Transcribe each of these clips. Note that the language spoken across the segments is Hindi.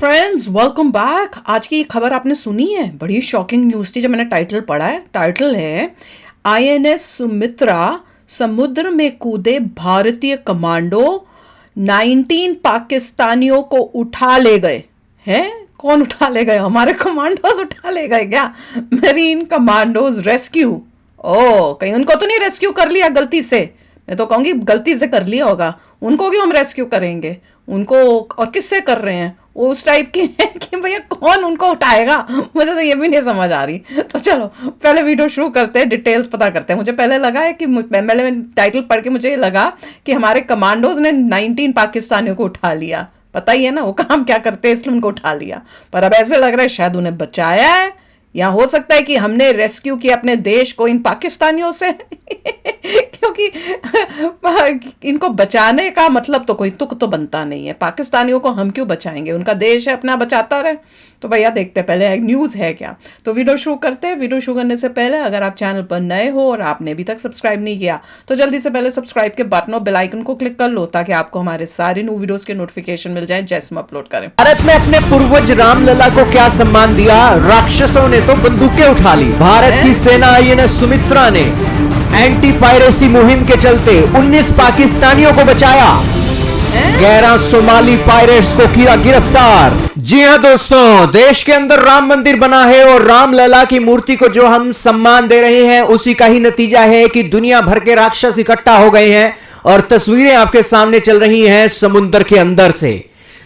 Friends, welcome back. आज की खबर आपने सुनी है, बड़ी शॉकिंग न्यूज़ थी। जब मैंने टाइटल पढ़ा है, टाइटल है आईएनएस सुमित्रा समुद्र में कूदे भारतीय कमांडो, 19 पाकिस्तानियों को उठा ले गए। हैं? कौन उठा ले गए? हमारे कमांडोज उठा ले गए क्या? Marine commandos rescue. ओ, कहीं उनको तो नहीं रेस्क्यू कर लिया गलती से? मैं तो कहूंगी गलती से कर लिया होगा। उनको क्यों हम रेस्क्यू करेंगे? उनको और किससे कर रहे हैं? वो उस टाइप के हैं कि भैया कौन उनको उठाएगा? मुझे तो ये भी नहीं समझ आ रही। तो चलो पहले वीडियो शुरू करते हैं, डिटेल्स पता करते हैं। मुझे पहले लगा है कि पहले टाइटल पढ़ के मुझे ये लगा कि हमारे कमांडोज ने 19 पाकिस्तानियों को उठा लिया। पता ही है ना वो काम क्या करते हैं, इसलिए उनको उठा लिया। पर अब ऐसे लग रहा है शायद उन्हें बचाया है, या हो सकता है कि हमने रेस्क्यू किया अपने देश को इन पाकिस्तानियों से। क्योंकि इनको बचाने का मतलब तो कोई तुक तो बनता नहीं है। पाकिस्तानियों को हम क्यों बचाएंगे? उनका देश है, अपना बचाता रहे। तो भैया देखते हैं पहले न्यूज़ है क्या। तो वीडियो शुरू करते हैं। वीडियो शुरू करने से पहले अगर आप चैनल पर नए हो और आपने अभी तक सब्सक्राइब नहीं किया तो जल्दी से पहले सब्सक्राइब के बटन और बेल आइकन को क्लिक कर लो, ताकि आपको हमारे सारे न्यू वीडियोस के नोटिफिकेशन मिल जाए जैसे हम अपलोड करें। भारत ने अपने पूर्वज रामलला को क्या सम्मान दिया? राक्षसों ने तो बंदूकें उठा ली। भारत की सेना आईएनएस सुमित्रा ने एंटी पायरेसी मुहिम के चलते 19 पाकिस्तानियों को बचाया। 11 सोमाली पायरेट्स को किया गिरफ्तार। जी हां दोस्तों, देश के अंदर राम मंदिर बना है और रामलला की मूर्ति को जो हम सम्मान दे रहे हैं उसी का ही नतीजा है कि दुनिया भर के राक्षस इकट्ठा हो गए हैं और तस्वीरें आपके सामने चल रही हैं समुद्र के अंदर से।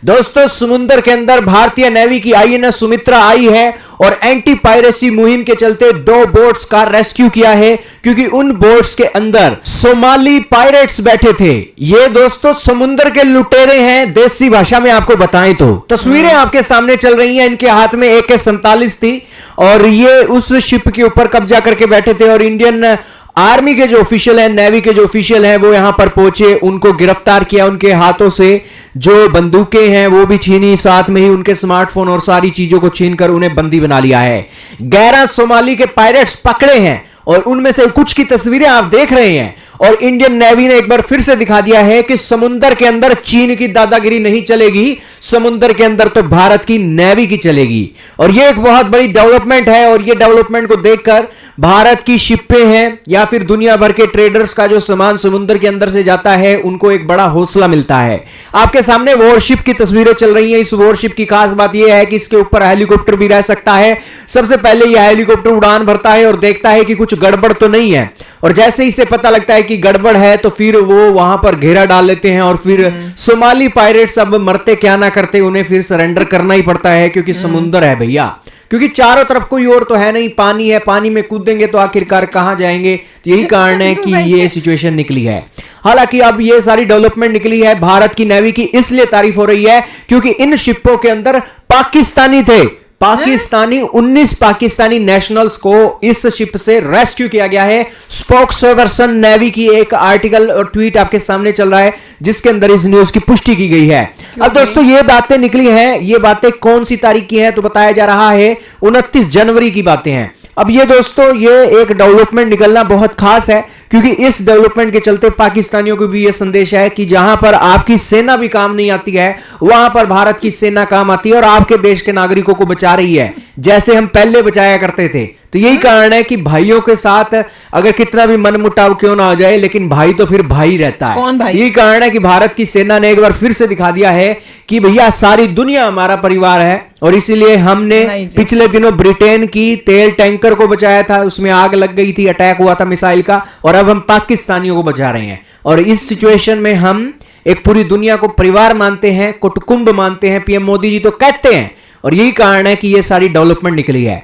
दोस्तों, समुद्र के अंदर भारतीय नेवी की आईएनएस सुमित्रा आई है और एंटी पायरेसी मुहिम के चलते 2 बोट्स का रेस्क्यू किया है, क्योंकि उन बोट्स के अंदर सोमाली पायरेट्स बैठे थे। ये दोस्तों समुद्र के लुटेरे हैं, देसी भाषा में आपको बताएं तो। तस्वीरें आपके सामने चल रही हैं। इनके हाथ में AK-47 थी और ये उस शिप के ऊपर कब्जा करके बैठे थे और इंडियन आर्मी के जो ऑफिशियल हैं, नेवी के जो ऑफिशियल हैं, वो यहां पर पहुंचे, उनको गिरफ्तार किया। उनके हाथों से जो बंदूकें हैं वो भी छीनी, साथ में ही उनके स्मार्टफोन और सारी चीजों को छीनकर उन्हें बंदी बना लिया है। 11 सोमाली के पायरेट्स पकड़े हैं और उनमें से कुछ की तस्वीरें आप देख रहे हैं। और इंडियन नेवी ने एक बार फिर से दिखा दिया है कि समुद्र के अंदर चीन की दादागिरी नहीं चलेगी, समुद्र के अंदर तो भारत की नेवी की चलेगी। और यह एक बहुत बड़ी डेवलपमेंट है और यह डेवलपमेंट को देखकर भारत की शिपें हैं या फिर दुनिया भर के ट्रेडर्स का जो सामान समुद्र के अंदर से जाता है उनको एक बड़ा हौसला मिलता है। आपके सामने वॉरशिप की तस्वीरें चल रही हैं। इस वॉरशिप की खास बात यह है कि इसके ऊपर हेलीकॉप्टर भी रह सकता है। सबसे पहले यह हेलीकॉप्टर उड़ान भरता है और देखता है कि कुछ गड़बड़ तो नहीं है, और जैसे ही इसे पता लगता है कि गड़बड़ है तो फिर वो वहां पर घेरा डाल लेते हैं और फिर सोमाली पायरेट्स अब मरते क्या ना करते उन्हें फिर सरेंडर करना ही पड़ता है, क्योंकि समुद्र है भैया। क्योंकि चारों तरफ कोई और तो है नहीं, पानी है, पानी में कूदेंगे तो आखिरकार कहां जाएंगे। तो यही कारण है कि ये सिचुएशन निकली है। हालांकि अब ये सारी डेवलपमेंट निकली है, भारत की नेवी की इसलिए तारीफ हो रही है क्योंकि इन शिपों के अंदर पाकिस्तानी थे। 19 पाकिस्तानी नेशनल्स को इस शिप से रेस्क्यू किया गया है। स्पोक्सपर्सन नेवी की एक आर्टिकल और ट्वीट आपके सामने चल रहा है जिसके अंदर इस न्यूज की पुष्टि की गई है। अब दोस्तों ये बातें निकली हैं, ये बातें कौन सी तारीख की हैं? तो बताया जा रहा है 29 जनवरी की बातें हैं। अब ये दोस्तों ये एक डेवलपमेंट निकलना बहुत खास है, क्योंकि इस डेवलपमेंट के चलते पाकिस्तानियों को भी यह संदेश है कि जहां पर आपकी सेना भी काम नहीं आती है वहां पर भारत की सेना काम आती है और आपके देश के नागरिकों को बचा रही है, जैसे हम पहले बचाया करते थे। तो यही कारण है कि भाइयों के साथ अगर कितना भी मनमुटाव क्यों ना हो जाए, लेकिन भाई तो फिर भाई रहता है। कौन भाई? यही कारण है कि भारत की सेना ने एक बार फिर से दिखा दिया है कि भैया सारी दुनिया हमारा परिवार है। और इसीलिए हमने पिछले दिनों ब्रिटेन की तेल टैंकर को बचाया था, उसमें आग लग गई थी, अटैक हुआ था मिसाइल का, और अब हम पाकिस्तानियों को बचा रहे हैं। और इस सिचुएशन में हम एक पूरी दुनिया को परिवार मानते हैं, कुटुंब मानते हैं, पीएम मोदी जी तो कहते हैं। और यही कारण है कि यह सारी डेवलपमेंट निकली है।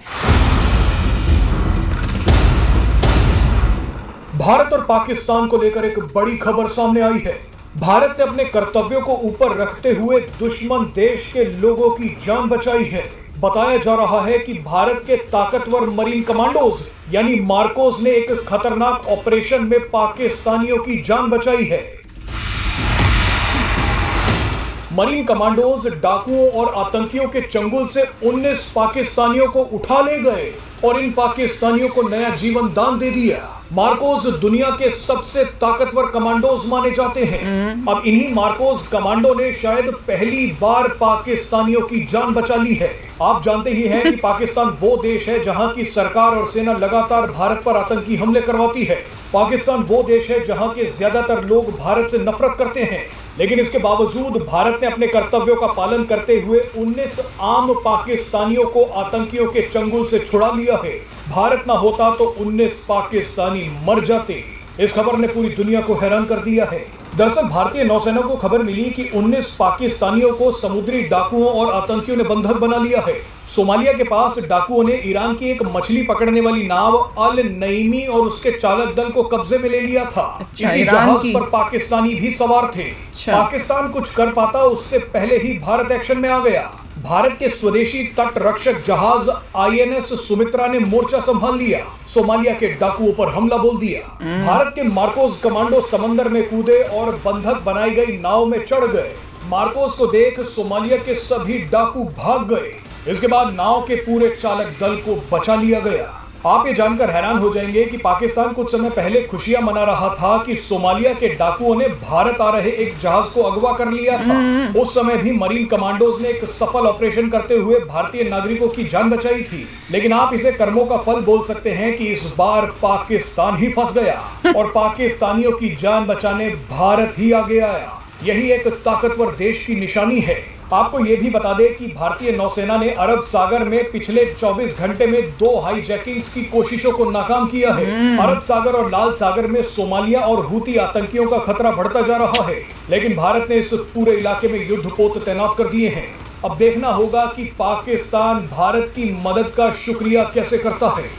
भारत और पाकिस्तान को लेकर एक बड़ी खबर सामने आई है। भारत ने अपने कर्तव्यों को ऊपर रखते हुए दुश्मन देश के लोगों की जान बचाई है। बताया जा रहा है कि भारत के ताकतवर मरीन कमांडोज यानी मार्कोस ने एक खतरनाक ऑपरेशन में पाकिस्तानियों की जान बचाई है। मरीन कमांडोज डाकुओं और आतंकियों के चंगुल से 19 पाकिस्तानियों को उठा ले गए। और इन पाकिस्तानियों को नया जीवन दान दे दिया। मार्कोस दुनिया के सबसे ताकतवर कमांडोज माने जाते हैं। अब इन्हीं मार्कोस कमांडो ने शायद पहली बार पाकिस्तानियों की जान बचा ली है। आप जानते ही हैं कि पाकिस्तान वो देश है जहां की सरकार और सेना लगातार भारत पर आतंकी हमले करवाती है। पाकिस्तान वो देश है जहां के ज्यादातर लोग भारत से नफरत करते हैं, लेकिन इसके बावजूद भारत ने अपने कर्तव्यों का पालन करते हुए 19 आम पाकिस्तानियों को आतंकियों के चंगुल से छुड़ा लिया है। भारत ना होता तो 19 पाकिस्तानी मर जाते। इस खबर ने पूरी दुनिया को हैरान कर दिया है। दरअसल भारतीय नौसेना को खबर मिली कि 19 पाकिस्तानियों को समुद्री डाकुओं और आतंकियों ने बंधक बना लिया है। सोमालिया के पास डाकुओं ने ईरान की एक मछली पकड़ने वाली नाव अल नईमी और उसके चालक दल को कब्जे में ले लिया था। इसी जहाज पर पाकिस्तानी भी सवार थे। पाकिस्तान कुछ कर पाता उससे पहले ही भारत एक्शन में आ गया। भारत के स्वदेशी तट रक्षक जहाज आईएनएस सुमित्रा ने मोर्चा संभाल लिया, सोमालिया के डाकुओं पर हमला बोल दिया। भारत के मार्कोस कमांडो समंदर में कूदे और बंधक बनाई गई नाव में चढ़ गए। मार्कोस को देख सोमालिया के सभी डाकू भाग गए। इसके बाद नाव के पूरे चालक दल को बचा लिया गया। आप ये जानकर हैरान हो जाएंगे कि पाकिस्तान कुछ समय पहले खुशियां मना रहा था कि सोमालिया के डाकुओं ने भारत आ रहे एक जहाज को अगवा कर लिया था। उस समय भी मरीन कमांडोज ने एक सफल ऑपरेशन करते हुए भारतीय नागरिकों की जान बचाई थी। लेकिन आप इसे कर्मों का फल बोल सकते हैं कि इस बार पाकिस्तान ही फंस गया और पाकिस्तानियों की जान बचाने भारत ही आगे आया। यही एक ताकतवर देश की निशानी है। आपको ये भी बता दें कि भारतीय नौसेना ने अरब सागर में पिछले 24 घंटे में 2 हाईजैकिंग्स की कोशिशों को नाकाम किया है। अरब सागर और लाल सागर में सोमालिया और हूती आतंकियों का खतरा बढ़ता जा रहा है, लेकिन भारत ने इस पूरे इलाके में युद्धपोत तैनात कर दिए हैं। अब देखना होगा कि पाकिस्तान भारत की मदद का शुक्रिया कैसे करता है।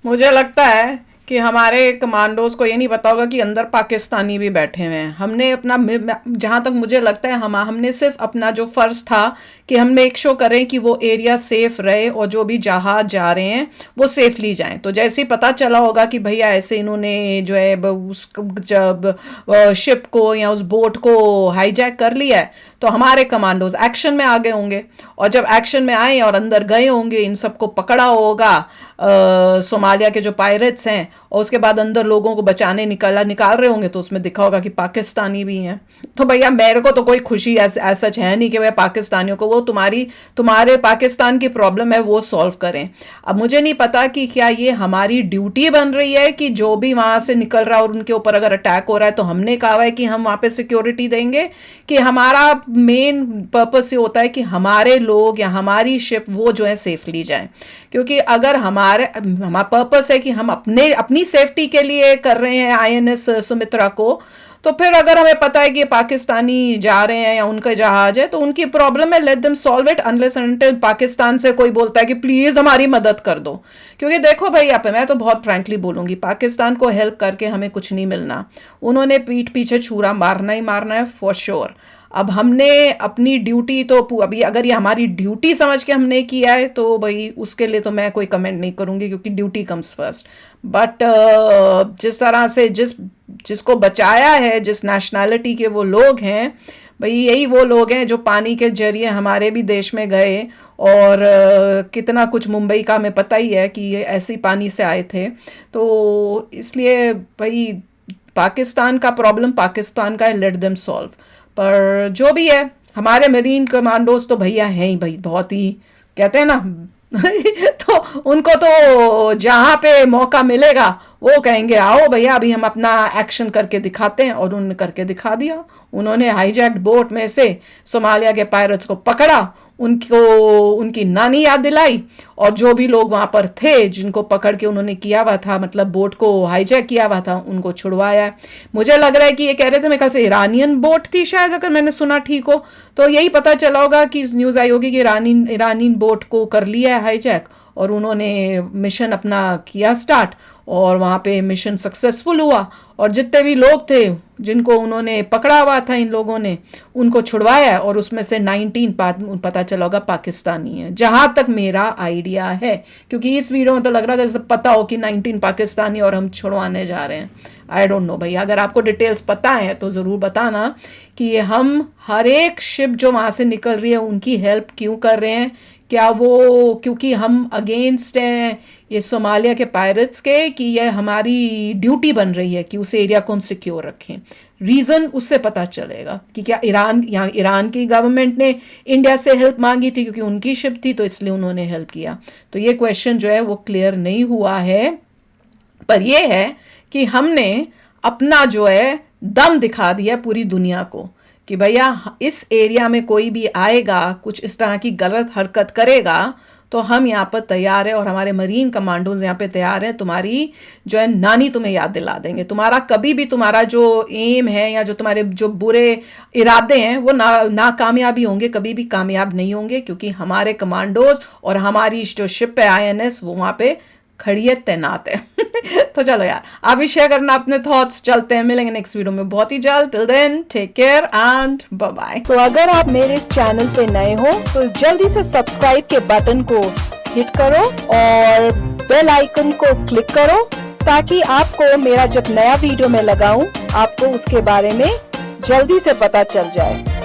मुझे लगता है कि हमारे कमांडोज को ये नहीं पता होगा कि अंदर पाकिस्तानी भी बैठे हुए हैं। हमने अपना, जहाँ तक मुझे लगता है, हमने सिर्फ अपना जो फ़र्ज़ था कि हम मेक श्योर करें कि वो एरिया सेफ़ रहे और जो भी जहाज जा रहे हैं वो सेफली जाएं। तो जैसे ही पता चला होगा कि भैया ऐसे इन्होंने जो है उस जब शिप को या उस बोट को हाईजैक कर लिया है, तो हमारे कमांडोज एक्शन में आ गए होंगे। और जब एक्शन में आए और अंदर गए होंगे, इन सबको पकड़ा होगा सोमालिया के जो पायरेट्स हैं, और उसके बाद अंदर लोगों को बचाने निकाल रहे होंगे, तो उसमें दिखा होगा कि पाकिस्तानी भी हैं। तो भैया मेरे को तो कोई खुशी ऐसा सच है नहीं कि भैया पाकिस्तानियों को वो तुम्हारे पाकिस्तान की प्रॉब्लम है वो सॉल्व करें। अब मुझे नहीं पता कि क्या ये हमारी ड्यूटी बन रही है कि जो भी वहाँ से निकल रहा है और उनके ऊपर अगर अटैक हो रहा है तो हमने कहा है कि हम वहाँ पे सिक्योरिटी देंगे, कि हमारा मेन पर्पस ये होता है कि हमारे लोग या हमारी शिप वो जो है सेफली जाए। क्योंकि अगर हमारा पर्पस है कि हम अपनी सेफ्टी के लिए कर रहे हैं आईएनएस सुमित्रा को, तो फिर अगर हमें पता है कि पाकिस्तानी जा रहे हैं या उनका जहाज है तो उनकी प्रॉब्लम है, let them solve it, unless until Pakistan से कोई बोलता है कि प्लीज हमारी मदद कर दो। क्योंकि देखो भैया, मैं तो बहुत फ्रैंकली बोलूंगी, पाकिस्तान को हेल्प करके हमें कुछ नहीं मिलना। उन्होंने पीठ पीछे छुरा मारना ही मारना है फॉर श्योर। अब हमने अपनी ड्यूटी तो अभी अगर ये हमारी ड्यूटी समझ के हमने किया है तो भाई उसके लिए तो मैं कोई कमेंट नहीं करूंगी, क्योंकि ड्यूटी कम्स फर्स्ट। बट जिस तरह से जिसको बचाया है, जिस नेशनैलिटी के वो लोग हैं, भाई यही वो लोग हैं जो पानी के जरिए हमारे भी देश में गए और कितना कुछ मुंबई का हमें पता ही है कि ये ऐसे ही पानी से आए थे। तो इसलिए भाई पाकिस्तान का प्रॉब्लम पाकिस्तान का है, लेट देम सॉल्व। पर जो भी है, हमारे मरीन कमांडोज तो भैया हैं ही भाई, बहुत ही कहते हैं ना तो उनको तो जहाँ पे मौका मिलेगा वो कहेंगे आओ भैया अभी हम अपना एक्शन करके दिखाते हैं, और उन्होंने करके दिखा दिया। उन्होंने हाईजैक्ड बोट में से सोमालिया के पायरेट्स को पकड़ा, उनकी नानी याद दिलाई, और जो भी लोग वहां पर थे जिनको पकड़ के उन्होंने किया हुआ था, मतलब बोट को हाईजैक किया हुआ था, उनको छुड़वाया। मुझे लग रहा है कि ये कह रहे थे, मेरे ख्याल से ईरानियन बोट थी शायद, अगर मैंने सुना ठीक हो तो यही पता चला होगा कि न्यूज़ आई होगी कि ईरानी बोट को कर लिया है हाईजैक, और उन्होंने मिशन अपना किया स्टार्ट, और वहाँ पे मिशन सक्सेसफुल हुआ, और जितने भी लोग थे जिनको उन्होंने पकड़ा हुआ था इन लोगों ने उनको छुड़वाया, और उसमें से 19 पता चला होगा पाकिस्तानी है, जहाँ तक मेरा आइडिया है। क्योंकि इस वीडियो में तो लग रहा था जैसे पता हो कि 19 पाकिस्तानी और हम छुड़वाने जा रहे हैं। आई डोंट नो भैया, अगर आपको डिटेल्स पता है तो ज़रूर बताना कि हम हर एक शिप जो वहाँ से निकल रही है उनकी हेल्प क्यों कर रहे हैं, क्या वो क्योंकि हम अगेंस्ट हैं ये सोमालिया के पायरेट्स के, कि ये हमारी ड्यूटी बन रही है कि उस एरिया को हम सिक्योर रखें? रीज़न उससे पता चलेगा कि क्या ईरान की गवर्नमेंट ने इंडिया से हेल्प मांगी थी क्योंकि उनकी शिप थी तो इसलिए उन्होंने हेल्प किया। तो ये क्वेश्चन जो है वो क्लियर नहीं हुआ है, पर यह है कि हमने अपना जो है दम दिखा दिया पूरी दुनिया को कि भैया इस एरिया में कोई भी आएगा, कुछ इस तरह की गलत हरकत करेगा तो हम यहाँ पर तैयार है और हमारे मरीन कमांडोज यहाँ पे तैयार हैं। तुम्हारी जो है नानी तुम्हें याद दिला देंगे। तुम्हारा कभी भी तुम्हारा जो एम है या जो तुम्हारे जो बुरे इरादे हैं वो नाकामयाबी होंगे, कभी भी कामयाब नहीं होंगे, क्योंकि हमारे कमांडोज और हमारी जो शिप है INS वो वहाँ पे खड़ी है, तैनात है। तो चलो यार, आप भी शेयर करना अपने थॉट्स। चलते हैं, मिलेंगे नेक्स्ट वीडियो में बहुत ही जल्द। Till then take care and bye bye. तो अगर आप मेरे इस चैनल पे नए हो तो जल्दी से सब्सक्राइब के बटन को हिट करो और बेल आइकन को क्लिक करो ताकि आपको मेरा जब नया वीडियो मैं लगाऊं आपको उसके बारे में जल्दी से पता चल जाए।